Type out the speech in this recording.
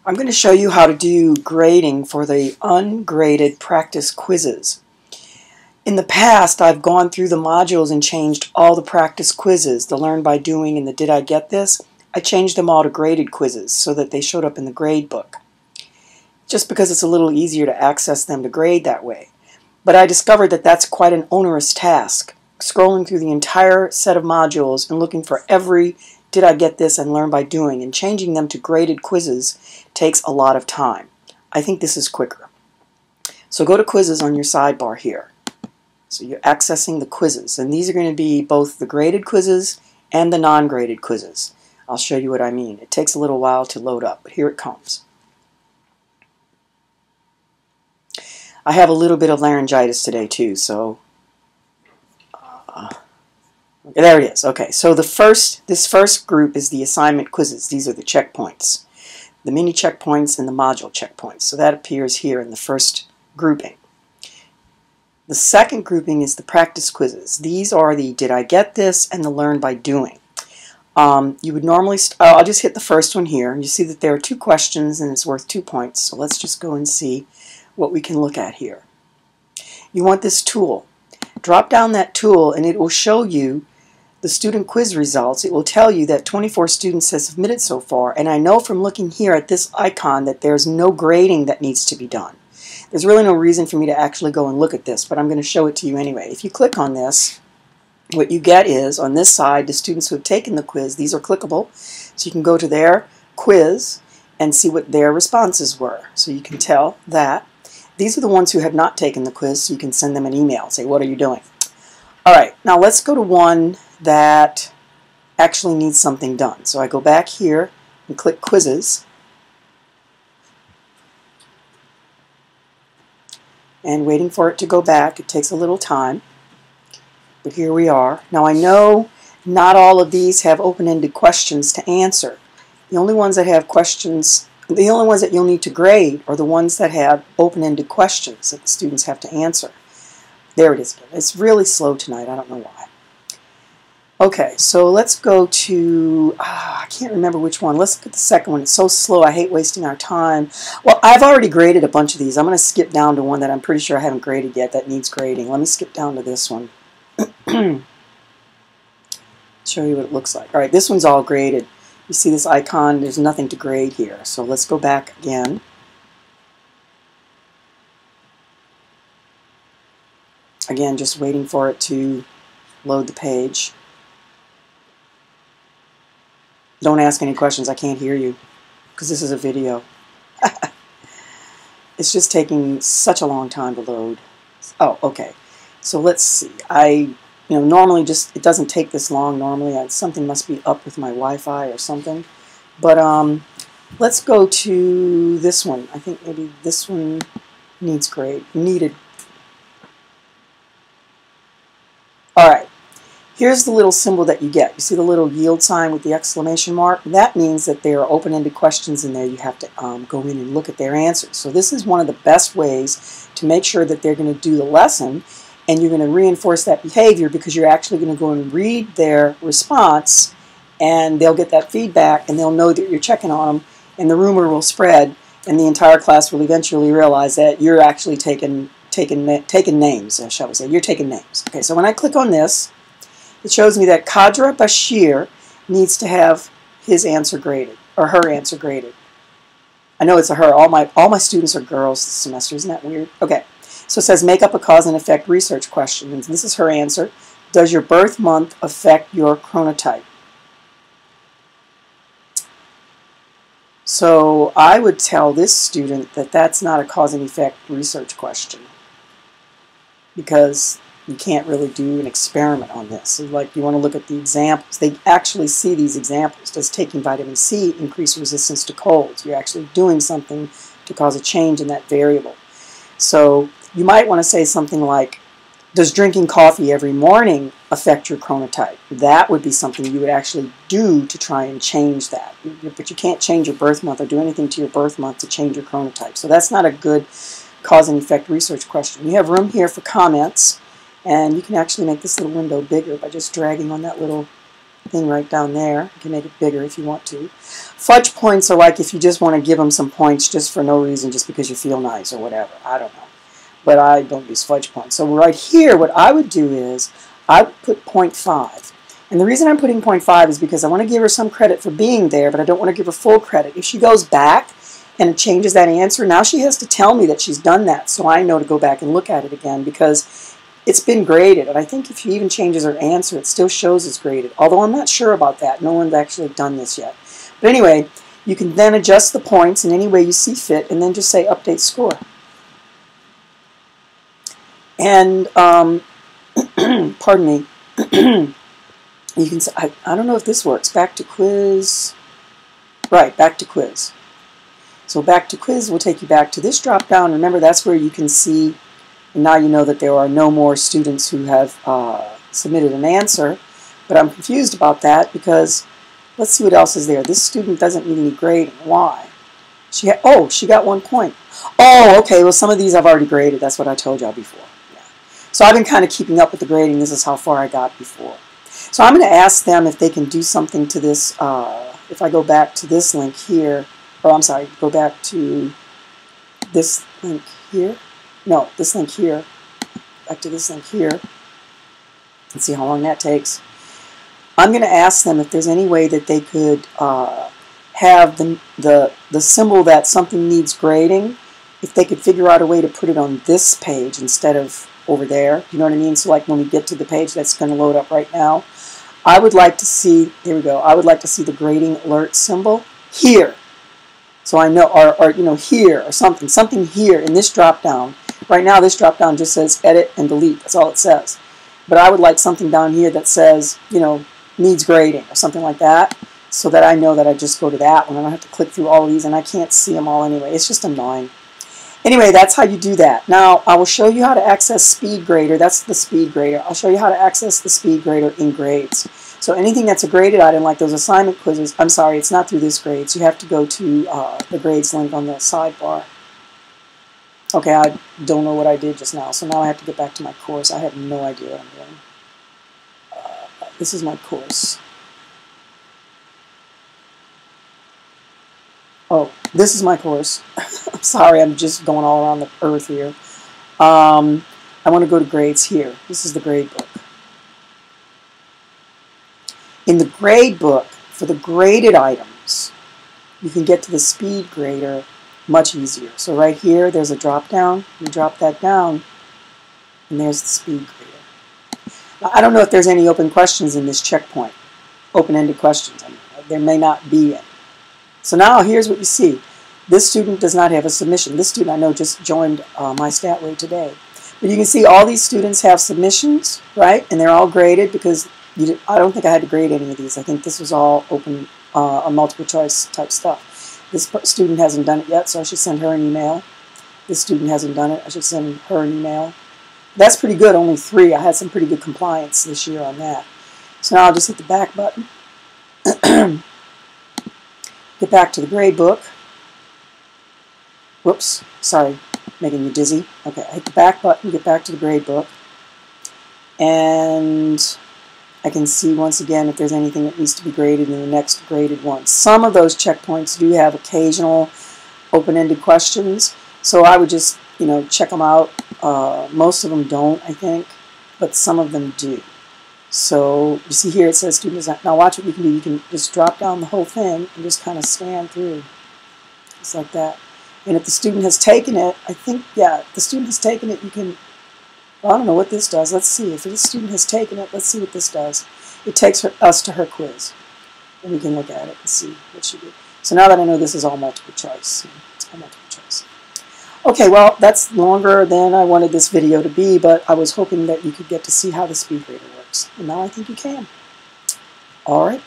I'm going to show you how to do grading for the ungraded practice quizzes. In the past, I've gone through the modules and changed all the practice quizzes, the Learn by Doing and the Did I Get This? I changed them all to graded quizzes so that they showed up in the grade book, just because it's a little easier to access them to grade that way. But I discovered that that's quite an onerous task, scrolling through the entire set of modules and looking for every Did I Get This and Learn by Doing, and changing them to graded quizzes takes a lot of time. I think this is quicker. So go to quizzes on your sidebar here. So you're accessing the quizzes, and these are going to be both the graded quizzes and the non-graded quizzes. I'll show you what I mean. It takes a little while to load up, but here it comes. I have a little bit of laryngitis today too, so there it is. Okay, so this first group is the assignment quizzes. These are the checkpoints, the mini checkpoints and the module checkpoints. So that appears here in the first grouping. The second grouping is the practice quizzes. These are the Did I Get This and the Learn by Doing. You would normally, I'll just hit the first one here, and you see that there are 2 questions and it's worth 2 points. So let's just go and see what we can look at here. You want this tool. Drop down that tool and it will show you the student quiz results. It will tell you that 24 students have submitted so far, and I know from looking here at this icon that there's no grading that needs to be done. There's really no reason for me to actually go and look at this, but I'm going to show it to you anyway. If you click on this, what you get is, on this side, the students who have taken the quiz. These are clickable, so you can go to their quiz and see what their responses were. So you can tell that. These are the ones who have not taken the quiz, so you can send them an email, say, what are you doing? Alright, now let's go to one that actually needs something done. So I go back here and click quizzes. And waiting for it to go back, it takes a little time. But here we are. Now I know not all of these have open-ended questions to answer. The only ones that have questions, the only ones that you'll need to grade are the ones that have open-ended questions that the students have to answer. There it is again. It's really slow tonight. I don't know why. Okay, so let's go to, I can't remember which one. Let's look at the second one. It's so slow. I hate wasting our time. Well, I've already graded a bunch of these. I'm going to skip down to one that I'm pretty sure I haven't graded yet that needs grading. Let me skip down to this one. Show you what it looks like. All right, this one's all graded. You see this icon? There's nothing to grade here. So let's go back again. Again, just waiting for it to load the page. Don't ask any questions. I can't hear you because this is a video. It's just taking such a long time to load. Oh, okay. So let's see. Normally it doesn't take this long normally. Something must be up with my Wi-Fi or something. But let's go to this one. I think maybe this one needed. All right. Here's the little symbol that you get. You see the little yield sign with the exclamation mark? That means that there are open-ended questions in there. You have to go in and look at their answers. So this is one of the best ways to make sure that they're going to do the lesson, and you're going to reinforce that behavior because you're actually going to go and read their response, and they'll get that feedback, and they'll know that you're checking on them, and the rumor will spread, and the entire class will eventually realize that you're actually taking names, shall we say. You're taking names. Okay, so when I click on this, it shows me that Kadra Bashir needs to have his answer graded, or her answer graded. I know it's a her. All my students are girls this semester. Isn't that weird? Okay. So it says, make up a cause and effect research question. And this is her answer. Does your birth month affect your chronotype? So I would tell this student that that's not a cause and effect research question, because you can't really do an experiment on this. So like, you want to look at the examples. They actually see these examples. Does taking vitamin C increase resistance to colds? You're actually doing something to cause a change in that variable. So you might want to say something like, does drinking coffee every morning affect your chronotype? That would be something you would actually do to try and change that. But you can't change your birth month or do anything to your birth month to change your chronotype. So that's not a good cause and effect research question. You have room here for comments, and you can actually make this little window bigger by just dragging on that little thing right down there. You can make it bigger if you want to. Fudge points are like if you just want to give them some points just for no reason, just because you feel nice or whatever. I don't know. But I don't use fudge points. So right here, what I would do is I would put 0.5. And the reason I'm putting 0.5 is because I want to give her some credit for being there, but I don't want to give her full credit. If she goes back and it changes that answer, now she has to tell me that she's done that, so I know to go back and look at it again, because it's been graded. And I think if she even changes her answer, it still shows it's graded. Although I'm not sure about that. No one's actually done this yet. But anyway, you can then adjust the points in any way you see fit, and then just say update score. And, pardon me, you can say, I don't know if this works. Back to quiz. Right, back to quiz. So back to quiz will take you back to this drop down. Remember, that's where you can see, and now you know that there are no more students who have submitted an answer. But I'm confused about that because let's see what else is there. This student doesn't need any grading. Why? She got 1 point. Oh, okay. Well, some of these I've already graded. That's what I told y'all before. Yeah. So I've been kind of keeping up with the grading. This is how far I got before. So I'm going to ask them if they can do something to this. If I go back to this link here, or I'm sorry, go back to this link here. No, this link here. Back to this link here. Let's see how long that takes. I'm going to ask them if there's any way that they could have the symbol that something needs grading, if they could figure out a way to put it on this page instead of over there. You know what I mean? So like when we get to the page that's going to load up right now, I would like to see, here we go, I would like to see the grading alert symbol here. So I know, or you know, here or something here in this drop down. Right now this drop down just says edit and delete. That's all it says. But I would like something down here that says, you know, needs grading or something like that, so that I know that I just go to that one. I don't have to click through all of these, and I can't see them all anyway. It's just annoying. Anyway, that's how you do that. Now, I will show you how to access SpeedGrader. That's the SpeedGrader. I'll show you how to access the SpeedGrader in Grades. So anything that's a graded item, like those assignment quizzes, I'm sorry, it's not through this Grades. You have to go to the Grades link on the sidebar. Okay, I don't know what I did just now, so now I have to get back to my course. I have no idea what I'm doing. This is my course. Oh, this is my course. I'm sorry, I'm just going all around the earth here. I want to go to grades here. This is the grade book. In the grade book, for the graded items, you can get to the SpeedGrader much easier. So right here, there's a drop down. You drop that down, and there's the SpeedGrader. Now, I don't know if there's any open questions in this checkpoint. Open-ended questions. I mean, there may not be any. So now here's what you see. This student does not have a submission. This student I know just joined my StatWay today. But you can see all these students have submissions, right? And they're all graded because I don't think I had to grade any of these. I think this was all open, multiple choice type stuff. This student hasn't done it yet, so I should send her an email. This student hasn't done it. I should send her an email. That's pretty good, only 3. I had some pretty good compliance this year on that. So now I'll just hit the back button. Get back to the grade book. Whoops, sorry, making you dizzy. Okay, I hit the back button, get back to the grade book. And I can see once again if there's anything that needs to be graded in the next graded one. Some of those checkpoints do have occasional open-ended questions, so I would just, you know, check them out. Most of them don't, I think, but some of them do. So you see here it says student design. Now watch what you can do. You can just drop down the whole thing and just kind of scan through. Just like that. And if the student has taken it, I think, yeah, if the student has taken it, you can, well, I don't know what this does. Let's see. If the student has taken it, let's see what this does. It takes us to her quiz. And we can look at it and see what she did. So now that I know this is all multiple choice. It's all multiple choice. Okay, well, that's longer than I wanted this video to be, but I was hoping that you could get to see how the SpeedGrader works. And now I think you can. All right.